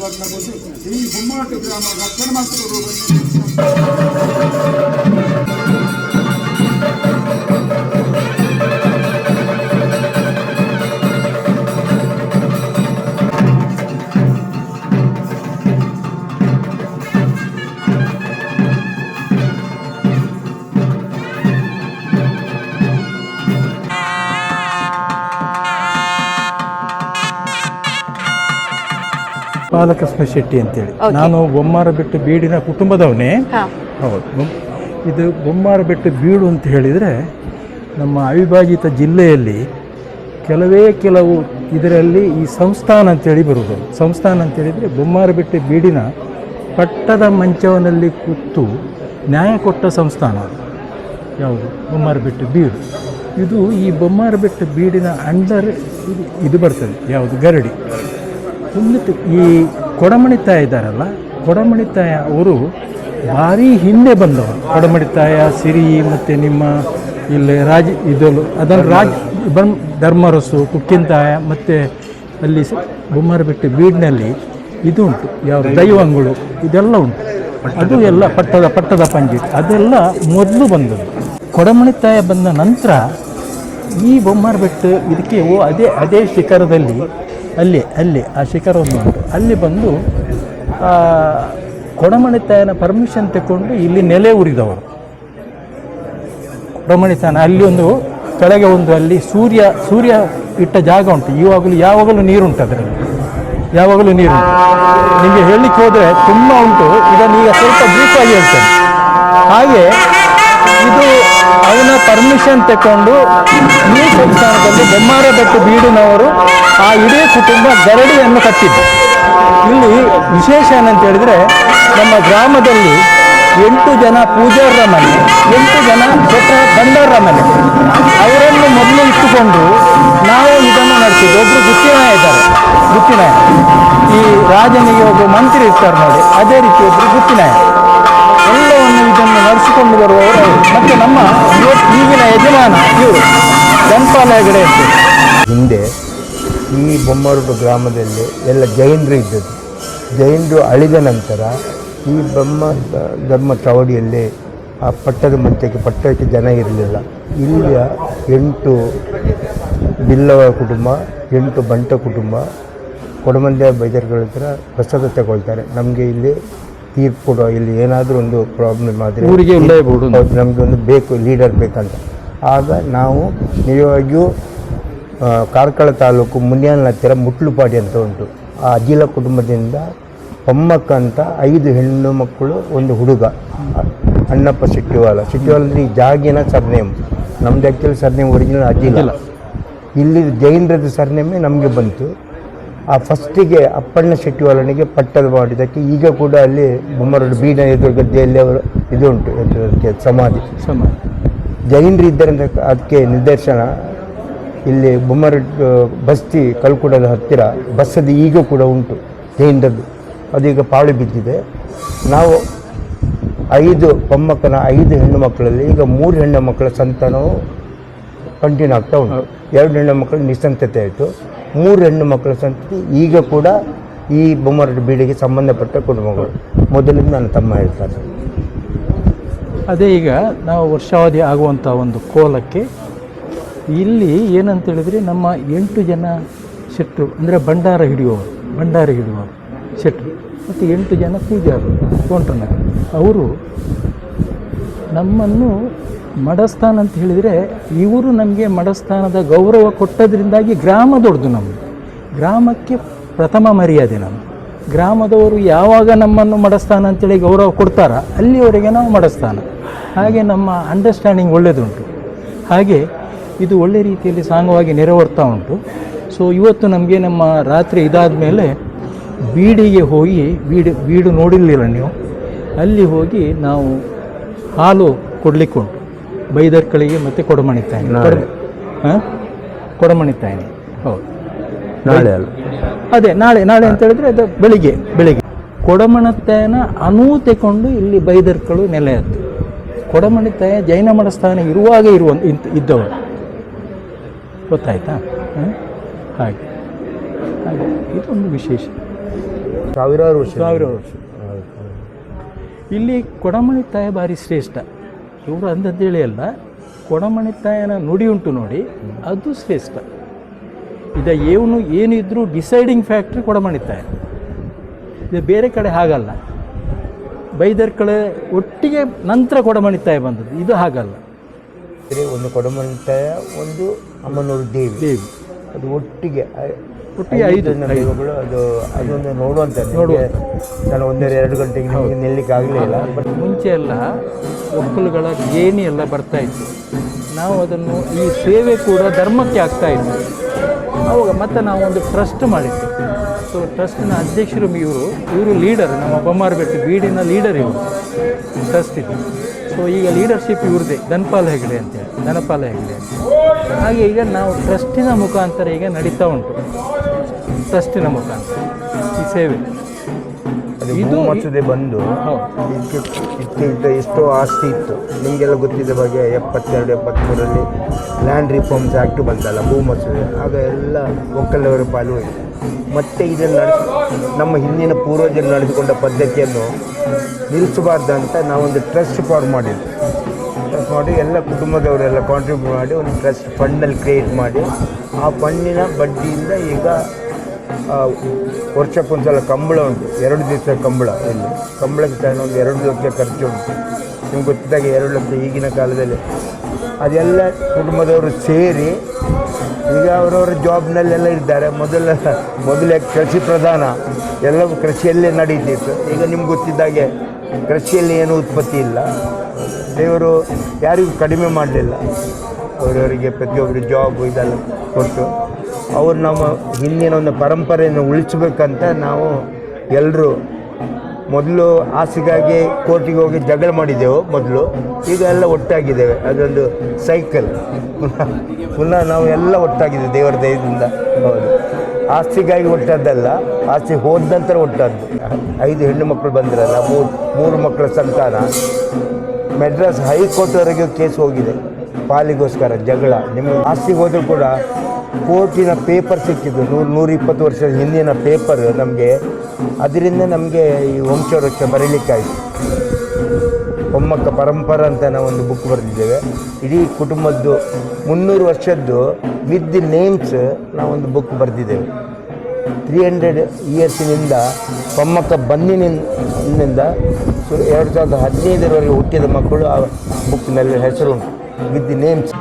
ಬರಬಹುದು. ಈ ಬೊಮ್ಮಾಟು ಗ್ರಾಮ ರಕ್ಷಣಾ ಮಾಸ್ತರು ಬಾಲಕೃಷ್ಣ ಶೆಟ್ಟಿ ಅಂತೇಳಿ. ನಾನು ಬೊಮ್ಮಾರಬೆಟ್ಟು ಬೀಡಿನ ಕುಟುಂಬದವನೇ. ಹೌದು. ಇದು ಬೊಮ್ಮಾರಬೆಟ್ಟು ಬೀಡು ಅಂತ ಹೇಳಿದರೆ ನಮ್ಮ ಅವಿಭಾಜಿತ ಜಿಲ್ಲೆಯಲ್ಲಿ ಕೆಲವು ಇದರಲ್ಲಿ ಈ ಸಂಸ್ಥಾನ ಅಂತೇಳಿ ಬರುವುದು. ಸಂಸ್ಥಾನ ಅಂತೇಳಿದರೆ ಬೊಮ್ಮಾರಬೆಟ್ಟು ಬೀಡಿನ ಪಟ್ಟದ ಮಂಚವನಲ್ಲಿ ಕೂತು ನ್ಯಾಯ ಕೊಟ್ಟ ಸಂಸ್ಥಾನ ಅದು. ಯಾವುದು? ಬೊಮ್ಮಾರಬೆಟ್ಟು ಬೀಡು. ಇದು ಈ ಬೊಮ್ಮಾರಬೆಟ್ಟು ಬೀಡಿನ ಅಂಡರ್ ಇದು ಬರ್ತದೆ. ಯಾವುದು? ಗರಡಿ. ಈ ಕೊಡಮಣಿತಾಯ ಇದ್ದಾರಲ್ಲ, ಕೊಡಮಣಿತಾಯ ಅವರು ಭಾರಿ ಹಿಂದೆ ಬಂದವರು. ಕೊಡಮಣಿತಾಯ ಸಿರಿ ಮತ್ತು ನಿಮ್ಮ ಇಲ್ಲಿ ಅದನ್ನು ಧರ್ಮರಸು, ಕುಕ್ಕಿಂತಾಯ ಮತ್ತು ಅಲ್ಲಿ ಬೊಮ್ಮಾರಬೆಟ್ಟು ಬೀಡಿನಲ್ಲಿ ಇದು ಉಂಟು. ಯಾವುದು? ದೈವಂಗಳು ಇದೆಲ್ಲ ಉಂಟು. ಅದು ಎಲ್ಲ ಪಟ್ಟದ ಪಂಜಿ ಅದೆಲ್ಲ ಮೊದಲು ಬಂದದ್ದು. ಕೊಡಮಣಿತಾಯ ಬಂದ ನಂತರ ಈ ಬೊಮ್ಮಾರಬೆಟ್ಟು ಇದಕ್ಕೆ ಅದೇ ಶಿಖರದಲ್ಲಿ ಅಲ್ಲಿ ಆ ಶಿಖರ ಒಂದು ಉಂಟು. ಅಲ್ಲಿ ಬಂದು ಕೊಡಮಣಿತಾಯನ ಪರ್ಮಿಷನ್ ತಗೊಂಡು ಇಲ್ಲಿ ನೆಲೆ ಉರಿದವರು. ಕೊಡಮಣಿತಾಯನ ಅಲ್ಲಿ ಒಂದು ಕೆಳಗೆ ಒಂದು ಅಲ್ಲಿ ಸೂರ್ಯ ಇಟ್ಟ ಜಾಗ ಉಂಟು. ಯಾವಾಗಲೂ ನೀರುಂಟು ಅದರಲ್ಲಿ, ಯಾವಾಗಲೂ ನೀರುಂಟು. ನಿಮಗೆ ಹೇಳಲಿಕ್ಕೆ ಹೋದರೆ ತುಂಬ ಉಂಟು. ಇದನ್ನೀಗ ಸ್ವಲ್ಪ ಬ್ರೀಫಾಗಿ ಹೇಳ್ತೇನೆ. ಹಾಗೆ ಇದು ಅವನ ಪರ್ಮಿಷನ್ ತಗೊಂಡು ಈ ಸಂಸ್ಥಾನದಲ್ಲಿ ಬೊಮ್ಮಾರಬೆಟ್ಟು ಬೀಡಿನವರು ಆ ಇಡೀ ಕುಟುಂಬ ಗರಡಿಯನ್ನು ಕಟ್ಟಿದ್ದು. ಇಲ್ಲಿ ವಿಶೇಷ ಏನಂತ ಹೇಳಿದರೆ, ನಮ್ಮ ಗ್ರಾಮದಲ್ಲಿ 8 ಜನ ಪೂಜಾರರ ಮನೆ, 8 ಜನ ಭಂಡಾರರ ಮನೆ, ಅವರನ್ನು ಮೊದಲು ಇಟ್ಟುಕೊಂಡು ನಾವು ಇದನ್ನು ನಡೆಸಿದ್ದು. ಒಬ್ಬರು ಗುತ್ತಿನಾಯ ಇದ್ದಾರೆ. ಗುತ್ತಿನಾಯ ಈ ರಾಜನಿಗೆ ಒಬ್ಬ ಮಂತ್ರಿ ಇರ್ತಾರೆ ನೋಡಿ, ಅದೇ ರೀತಿ ಒಬ್ಬರು ಗುತ್ತಿನಾಯ. ಎಲ್ಲವನ್ನು ಇದನ್ನು ನಡೆಸಿಕೊಂಡು ಬರುವವರು ಅವರು. ಮತ್ತು ನಮ್ಮ ಈಗಿನ ಯಜಮಾನ ಇವರು ಧನ್ಪಾಲ ಹೆಗಡೆ ಇರ್ತಾರೆ. ಹಿಂದೆ ಈ ಬೊಮ್ಮಾರಬೆಟ್ಟು ಗ್ರಾಮದಲ್ಲಿ ಎಲ್ಲ ಜೈನರು ಇದ್ದದ್ದು. ಜೈನರು ಅಳಿದ ನಂತರ ಈ ಧರ್ಮ ಚಾವಡಿಯಲ್ಲಿ ಆ ಪಟ್ಟಕ್ಕೆ ಜನ ಇರಲಿಲ್ಲ. ಇಲ್ಲಿಯ 8 ಬಿಲ್ಲವ ಕುಟುಂಬ, 8 ಬಂಟ ಕುಟುಂಬ ಕೊಡಮಂಡ್ಯ ಬೈದರ್ಗಳ ಹತ್ರ ಪ್ರಸಾದ ತಗೊಳ್ತಾರೆ. ನಮಗೆ ಇಲ್ಲಿ ತೀರ್ಪು ಕೊಡೋ, ಇಲ್ಲಿ ಏನಾದರೂ ಒಂದು ಪ್ರಾಬ್ಲಮ್ ಆದರೆ ಊರಿಗೆ ನಮಗೆ ಒಂದು ಬೇಕು, ಲೀಡರ್ ಬೇಕಂತ. ಆಗ ನಾವು ನಿಜವಾಗಿಯೂ ಕಾರ್ಕಳ ತಾಲೂಕು ಮುನ್ಯಾನ ಹತ್ತಿರ ಮುಟ್ಲುಪಾಡಿ ಅಂತ ಉಂಟು. ಆ ಅಜ್ಜಿಲ ಕುಟುಂಬದಿಂದ ಪಮ್ಮಕ್ಕ ಅಂತ 5 ಹೆಣ್ಣು ಮಕ್ಕಳು, ಒಂದು ಹುಡುಗ, ಅಣ್ಣಪ್ಪ ಸಿಟ್ಟಿವಾಲ ಅಂದರೆ ಈ ಜಾಗಿನ ಸರ್ನೇಮ್. ನಮ್ದು ಆ್ಯಕ್ಚುಲಿ ಸರ್ನೇಮ್ ಒರಿಜಿನಲ್ ಅಜ್ಜಿಲ. ಇಲ್ಲಿ ಜೈನರದ್ದು ಸರ್ನೇಮೇ ನಮಗೆ ಬಂತು. ಆ ಫಸ್ಟಿಗೆ ಅಪ್ಪಣ್ಣ ಶೆಟ್ಟಿವಾಲನಿಗೆ ಪಟ್ಟದ ಮಾಡಿದ್ದಕ್ಕೆ ಈಗ ಕೂಡ ಅಲ್ಲಿ ಬೊಮ್ಮಾರಬೆಟ್ಟು ಬೀಡ ಎದುರು ಗದ್ದೆಯಲ್ಲಿ ಅವರು ಇದು ಉಂಟು, ಸಮಾಧಿ. ಜೈನರು ಇದ್ದರಿಂದ ಅದಕ್ಕೆ ನಿದರ್ಶನ ಇಲ್ಲಿ ಬೊಮ್ಮಾರಬೆಟ್ಟು ಬಸ್ತಿ ಕಲ್ಕುಡದ ಹತ್ತಿರ ಬಸ್ಸದು ಈಗ ಕೂಡ ಉಂಟು ಜೈನರದ್ದು. ಅದೀಗ ಪಾಳು ಬಿದ್ದಿದೆ. ನಾವು 5 ಪಮ್ಮಕ್ಕನ 5 ಹೆಣ್ಣು ಮಕ್ಕಳಲ್ಲಿ ಈಗ 3 ಹೆಣ್ಣು ಮಕ್ಕಳ ಸಂತಾನವು ಕಂಟಿನ್ಯೂ ಆಗ್ತಾ ಉಂಟು. 2 ಹೆಣ್ಣು ಮಕ್ಕಳು ನಿಸ್ಸಂತತೆ ಆಯಿತು. 3 ಹೆಣ್ಣು ಮಕ್ಕಳ ಸಂತತಿ ಈಗ ಕೂಡ ಈ ಬೊಮ್ಮಾರಬೆಟ್ಟು ಬೀಡಿಗೆ ಸಂಬಂಧಪಟ್ಟ ಕುಟುಂಬಗಳು. ಮೊದಲಿಂದ ನನ್ನ ತಮ್ಮ ಹೇಳ್ತಾರೆ. ಅದೇ ಈಗ ನಾವು ವರ್ಷಾವಧಿ ಆಗುವಂಥ ಒಂದು ಕೋಲಕ್ಕೆ ಇಲ್ಲಿ ಏನಂತೇಳಿದರೆ ನಮ್ಮ 8 ಜನ ಶೆಟ್ಟರು, ಅಂದರೆ ಭಂಡಾರ ಹಿಡಿಯುವವರು ಶೆಟ್ಟರು, ಮತ್ತು 8 ಜನ ಪೂಜಾರರು ತೋಂಟನ, ಅವರು ನಮ್ಮನ್ನು ಮಡಸ್ಥಾನ ಅಂತ ಹೇಳಿದರೆ, ಇವರು ನಮಗೆ ಮಡಸ್ಥಾನದ ಗೌರವ ಕೊಟ್ಟದ್ರಿಂದಾಗಿ ಗ್ರಾಮ ದೊಡ್ಡದು. ನಮ್ಮದು ಗ್ರಾಮಕ್ಕೆ ಪ್ರಥಮ ಮರ್ಯಾದೆ. ನಮ್ಮ ಗ್ರಾಮದವರು ಯಾವಾಗ ನಮ್ಮನ್ನು ಮಡಸ್ಥಾನ ಅಂತೇಳಿ ಗೌರವ ಕೊಡ್ತಾರ, ಅಲ್ಲಿವರೆಗೆ ನಾವು ಮಡಸ್ಥಾನ. ಹಾಗೆ ನಮ್ಮ ಅಂಡರ್ಸ್ಟ್ಯಾಂಡಿಂಗ್ ಒಳ್ಳೆಯದುಂಟು. ಹಾಗೆ ಇದು ಒಳ್ಳೆ ರೀತಿಯಲ್ಲಿ ಸಾಂಗವಾಗಿ ನೆರವೇರ್ತಾ ಉಂಟು. ಸೊ ಇವತ್ತು ನಮಗೆ ನಮ್ಮ ರಾತ್ರಿ ಇದಾದ ಮೇಲೆ ಬೀಡಿಗೆ ಹೋಗಿ, ಬೀಡು ನೋಡಿರಲಿಲ್ಲ ನೀವು, ಅಲ್ಲಿ ಹೋಗಿ ನಾವು ಹಾಲು ಕೊಡಲಿಕ್ಕೆ ಉಂಟು ಬೈದರ್ಕಳಿಗೆ ಮತ್ತು ಕೊಡಮಣಿತಾಯನಿ. ಕೊಡಮಣಿತಾಯನಿ ಹೌದು, ನಾಳೆ ಅಲ್ಲ, ಅದೇ ನಾಳೆ ಅಂತ ಹೇಳಿದ್ರೆ ಅದು ಬೆಳಿಗ್ಗೆ ಕೊಡಮಣಿತಾಯನ ತೆಕೊಂಡು ಇಲ್ಲಿ ಬೈದರ್ಕಳು ನೆಲೆ ಆಯ್ತು. ಕೊಡಮಣಿತಾಯ ಜೈನ ಮಠಸ್ಥಾನ ಇರುವಾಗ ಇದ್ದವರು, ಗೊತ್ತಾಯ್ತಾ? ಹಾಗೆ ಇದೊಂದು ವಿಶೇಷ. ಸಾವಿರಾರು ವರ್ಷ. ಇಲ್ಲಿ ಕೊಡಮಣಿ ತಾಯ ಭಾರಿ ಶ್ರೇಷ್ಠ. ಇವರು ಅಂದದ್ದೇಳಿ ಅಲ್ಲ, ಕೊಡಮಣಿ ತಾಯನ ನುಡಿ ಉಂಟು ನೋಡಿ, ಅದು ಶ್ರೇಷ್ಠ. ಏನಿದ್ರೂ ಡಿಸೈಡಿಂಗ್ ಫ್ಯಾಕ್ಟ್ರಿ ಕೊಡಮಣಿ ತಾಯ. ಇದು ಬೇರೆ ಕಡೆ ಹಾಗಲ್ಲ. ಬೈದರ್ ಕಡೆ ಒಟ್ಟಿಗೆ ನಂತರ ಕೊಡಮಣಿ ತಾಯ ಬಂದದ್ದು, ಇದು ಹಾಗಲ್ಲ. ಒಂದು ಕೊಡಮಣಿ ತಾಯ, ಒಂದು ಅಮ್ಮನೂರು ದೇವಿ, ಅದು ಒಟ್ಟಿಗೆ 5 ದೈವಗಳು. ಅದೊಂದು ನೋಡುವಂಥ ನಾನು 1-2 ಗಂಟೆಗೆ ನಿಮಗೆ ನಿಲ್ಲಕ್ಕೆ ಆಗಲಿಲ್ಲ. ಬಟ್ ಮುಂಚೆ ಎಲ್ಲ ಒಕ್ಕಲುಗಳ ಗೇಣಿ ಎಲ್ಲ ಬರ್ತಾ ಇತ್ತು. ನಾವು ಅದನ್ನು ಈ ಸೇವೆ ಕೂಡ ಧರ್ಮಕ್ಕೆ ಆಗ್ತಾ ಇತ್ತು. ಅವಾಗ ಮತ್ತೆ ನಾವು ಒಂದು ಟ್ರಸ್ಟ್ ಮಾಡಿತ್ತು. ಸೊ ಟ್ರಸ್ಟ್ನ ಅಧ್ಯಕ್ಷರು ಇವರು ಲೀಡರ್, ನಮ್ಮ ಬೊಮ್ಮಾರಬೆಟ್ಟು ಬೀಡಿನ ಲೀಡರ್ ಇವರು, ಟ್ರಸ್ಟ್ ಇದು. ಸೊ ಈಗ ಲೀಡರ್ಶಿಪ್ ಇವ್ರದ್ದೇ, ಧನಪಾಲ ಹೆಗಡೆ ಅಂತೇಳಿ. ಹಾಗೆ ಈಗ ನಾವು ಟ್ರಸ್ಟಿನ ಮುಖಾಂತರ ಈಗ ನಡೀತಾ ಉಂಟು. ಟ್ರಸ್ಟಿನ ಮುಖಾಂತರ ಈ ಸೇವೆ ಇದು ಮಸೂದೆ ಬಂದು ಇದಕ್ಕಿಂತ ಎಷ್ಟೋ ಆಸ್ತಿ ಇತ್ತು. ನಿಮಗೆಲ್ಲ ಗೊತ್ತಿದ್ದ ಬಗ್ಗೆ 72-73ರಲ್ಲಿ ಲ್ಯಾಂಡ್ ರಿಫಾರ್ಮ್ಸ್ ಆ್ಯಕ್ಟ್ ಬಂತಲ್ಲ, ಭೂ ಮಸೂದೆ. ಆಗ ಎಲ್ಲ ಒಕ್ಕಲವರ ಪಾಲು ಹೋಯಿತು. ಮತ್ತು ಇದನ್ನು ನಮ್ಮ ಹಿಂದಿನ ಪೂರ್ವಜರು ನಡೆದುಕೊಂಡ ಪದ್ಧತಿಯನ್ನು ನಿಲ್ಲಿಸಬಾರ್ದಂತ ನಾವೊಂದು ಟ್ರಸ್ಟ್ ಫಾರ್ಮ್ ಮಾಡಿದ್ವಿ. ಟ್ರಸ್ಟ್ ಮಾಡಿ ಎಲ್ಲ ಕುಟುಂಬದವರೆಲ್ಲ ಕಾಂಟ್ರಿಬ್ಯೂಟ್ ಮಾಡಿ ಒಂದು ಟ್ರಸ್ಟ್ ಫಂಡಲ್ಲಿ ಕ್ರಿಯೇಟ್ ಮಾಡಿ, ಆ ಫಂಡಿನ ಬಡ್ಡಿಯಿಂದ ಈಗ ವರ್ಷಕ್ಕೊಂದ್ಸಲ ಕಂಬಳ ಉಂಟು, 2 ದಿವಸ ಕಂಬಳ. ಇಲ್ಲಿ ಕಂಬಳಕ್ಕೆ ಕಾರಣ ಒಂದು 2 ಲಕ್ಷ ಖರ್ಚು ಉಂಟು. ನಿಮ್ಗೆ ಗೊತ್ತಿದ್ದಾಗ 2 ಲಕ್ಷ ಈಗಿನ ಕಾಲದಲ್ಲಿ. ಅದೆಲ್ಲ ಕುಟುಂಬದವರು ಸೇರಿ ಈಗ ಅವರವರ ಜಾಬ್ನಲ್ಲೆಲ್ಲ ಇದ್ದಾರೆ. ಮೊದಲೇ ಕೃಷಿ ಪ್ರಧಾನ, ಎಲ್ಲವೂ ಕೃಷಿಯಲ್ಲೇ ನಡೀತಿತ್ತು. ಈಗ ನಿಮ್ಗೆ ಗೊತ್ತಿದ್ದಾಗೆ ಕೃಷಿಯಲ್ಲಿ ಏನೂ ಉತ್ಪತ್ತಿ ಇಲ್ಲ. ದೇವರು ಯಾರಿಗೂ ಕಡಿಮೆ ಮಾಡಲಿಲ್ಲ. ಅವರವರಿಗೆ ಪ್ರತಿಯೊಬ್ಬರು ಜಾಬ್ ಇದೆಲ್ಲ ಕೊಟ್ಟು ಅವರು ನಮ್ಮ ಹಿಂದಿನ ಒಂದು ಪರಂಪರೆಯನ್ನು ಉಳಿಸಬೇಕಂತ ನಾವು ಎಲ್ಲರೂ ಮೊದಲು ಆಸೆಗಾಗಿ ಕೋರ್ಟಿಗೆ ಹೋಗಿ ಜಗಳ ಮಾಡಿದ್ದೆವು ಮೊದಲು. ಈಗ ಎಲ್ಲ ಒಟ್ಟಾಗಿದ್ದೇವೆ. ಅದೊಂದು ಸೈಕಲ್. ಪುನಃ ನಾವು ಎಲ್ಲ ಒಟ್ಟಾಗಿದ್ದೇವೆ ದೇವರ ದಯದಿಂದ. ಹೌದು, ಆಸ್ತಿಗಾಗಿ ಒಟ್ಟದ್ದಲ್ಲ, ಆಸ್ತಿ ಹೋದ ನಂತರ ಒಟ್ಟದ್ದು. 5 ಹೆಣ್ಣು ಮಕ್ಕಳು ಬಂದಿರಲ್ಲ, 3 ಮಕ್ಕಳ ಸಂತಾನ. ಮೆಡ್ರಾಸ್ ಹೈಕೋರ್ಟ್ವರೆಗೆ ಕೇಸ್ ಹೋಗಿದೆ ಪಾಲಿಗೋಸ್ಕರ ಜಗಳ. ನಿಮ್ಮ ಆಸ್ತಿಗೆ ಹೋದರೂ ಕೂಡ ಕೋರ್ಟಿನ ಪೇಪರ್ ಸಿಕ್ಕಿದ್ದು, 120 ವರ್ಷದ ಹಿಂದಿನ ಪೇಪರ್ ನಮಗೆ. ಅದರಿಂದ ನಮಗೆ ಈ ವಂಶವೃಕ್ಷ ಬರೀಲಿಕ್ಕಾಯಿತು. ಮೊಮ್ಮಕ್ಕ ಪರಂಪರೆ ಅಂತ ನಾವೊಂದು ಬುಕ್ ಬರೆದಿದ್ದೇವೆ. ಇಡೀ ಕುಟುಂಬದ್ದು 300 ವರ್ಷದ್ದು ವಿತ್ ದಿ ನೇಮ್ಸ್ ನಾವೊಂದು ಬುಕ್ ಬರೆದಿದ್ದೇವೆ. 300 ಇಯರ್ಸಿನಿಂದ ಮೊಮ್ಮಕ್ಕ ಬಂದಿನಿಂದ 2015ರವರೆಗೆ ಹುಟ್ಟಿದ ಮಕ್ಕಳು ಆ ಬುಕ್ನಲ್ಲಿ ಹೆಸರುಂಟು, ವಿತ್ ದಿ ನೇಮ್ಸ್.